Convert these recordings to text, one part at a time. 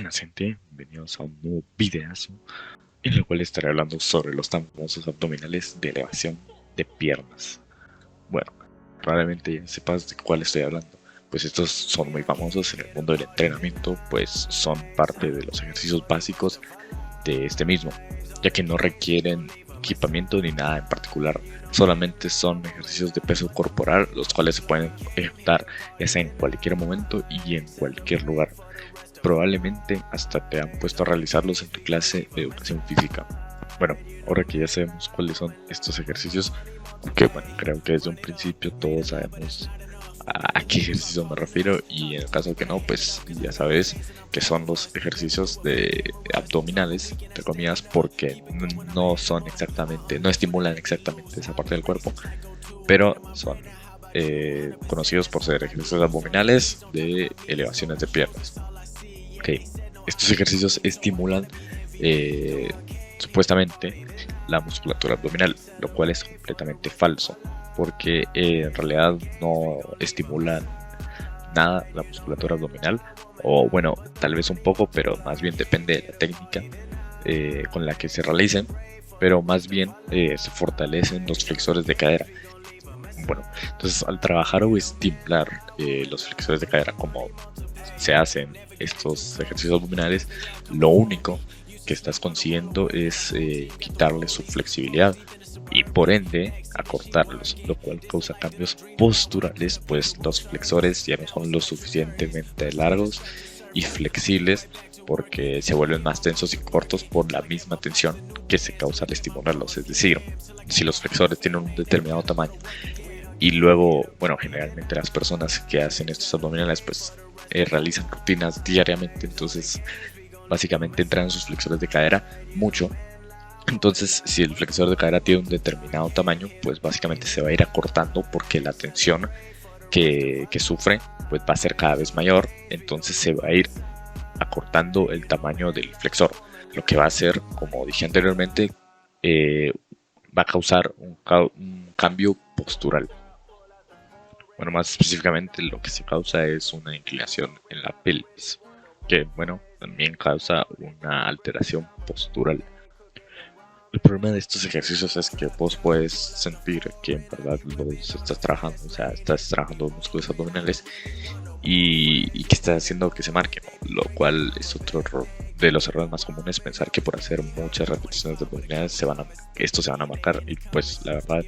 Buenas gente, bienvenidos a un nuevo videazo en el cual estaré hablando sobre los tan famosos abdominales de elevación de piernas. Bueno, probablemente ya sepas de cuál estoy hablando, pues estos son muy famosos en el mundo del entrenamiento, pues son parte de los ejercicios básicos de este mismo, ya que no requieren equipamiento ni nada en particular, solamente son ejercicios de peso corporal, los cuales se pueden ejecutar ya sea en cualquier momento y en cualquier lugar. Probablemente hasta te han puesto a realizarlos en tu clase de educación física. Bueno, ahora que ya sabemos cuáles son estos ejercicios, que bueno, creo que desde un principio todos sabemos a qué ejercicio me refiero, y en el caso que no, pues ya sabes que son los ejercicios de abdominales, entre comillas, porque no son exactamente, no estimulan exactamente esa parte del cuerpo, pero son conocidos por ser ejercicios abdominales de elevaciones de piernas. Ok, estos ejercicios estimulan supuestamente la musculatura abdominal, lo cual es completamente falso, porque en realidad no estimulan nada la musculatura abdominal, o bueno, tal vez un poco, pero más bien depende de la técnica con la que se realicen, pero más bien se fortalecen los flexores de cadera. Bueno, entonces al trabajar o estimular los flexores de cadera como se hacen estos ejercicios abdominales, lo único que estás consiguiendo es quitarle su flexibilidad y por ende acortarlos, lo cual causa cambios posturales, pues los flexores ya no son lo suficientemente largos y flexibles porque se vuelven más tensos y cortos por la misma tensión que se causa al estimularlos. Es decir, si los flexores tienen un determinado tamaño y luego, bueno, generalmente las personas que hacen estos abdominales pues realizan rutinas diariamente, entonces básicamente entrenan sus flexores de cadera mucho. Entonces, si el flexor de cadera tiene un determinado tamaño, pues básicamente se va a ir acortando porque la tensión que sufre pues va a ser cada vez mayor, entonces se va a ir acortando el tamaño del flexor, lo que va a hacer, como dije anteriormente, va a causar un cambio postural. Bueno, más específicamente lo que se causa es una inclinación en la pelvis, que bueno, también causa una alteración postural. El problema de estos ejercicios es que vos puedes sentir que en verdad los estás trabajando, o sea, estás trabajando músculos abdominales y que estás haciendo que se marquen, ¿no? Lo cual es otro error. De los errores más comunes, pensar que por hacer muchas repeticiones de abdominales estos se van a marcar, y pues la verdad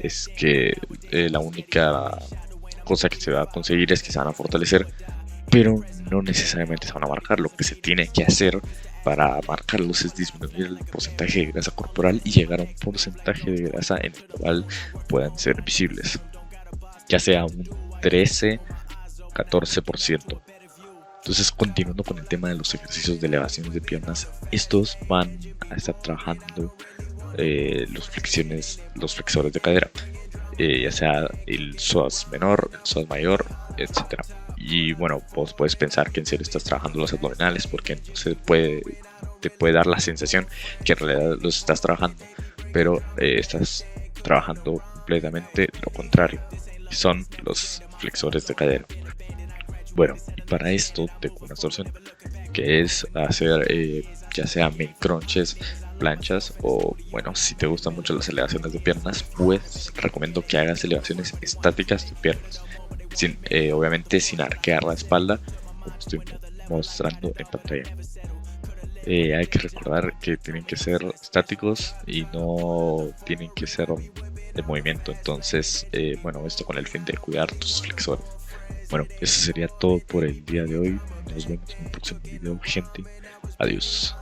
es que la única cosa que se va a conseguir es que se van a fortalecer, pero no necesariamente se van a marcar. Lo que se tiene que hacer para marcarlos es disminuir el porcentaje de grasa corporal y llegar a un porcentaje de grasa en el cual puedan ser visibles, ya sea un 13-14%. Entonces, continuando con el tema de los ejercicios de elevaciones de piernas, estos van a estar trabajando los flexores de cadera, ya sea el psoas menor, el psoas mayor, etcétera. Y bueno, vos puedes pensar que en serio estás trabajando los abdominales, porque no te puede dar la sensación que en realidad los estás trabajando, pero estás trabajando completamente lo contrario, y son los flexores de cadera. Bueno, y para esto tengo una solución, que es hacer ya sea mini crunches, planchas, o bueno, si te gustan mucho las elevaciones de piernas, pues recomiendo que hagas elevaciones estáticas de piernas, obviamente sin arquear la espalda, como estoy mostrando en pantalla. Hay que recordar que tienen que ser estáticos y no tienen que ser de movimiento, entonces bueno, esto con el fin de cuidar tus flexores. Bueno, eso sería todo por el día de hoy. Nos vemos en un próximo video, gente. Adiós.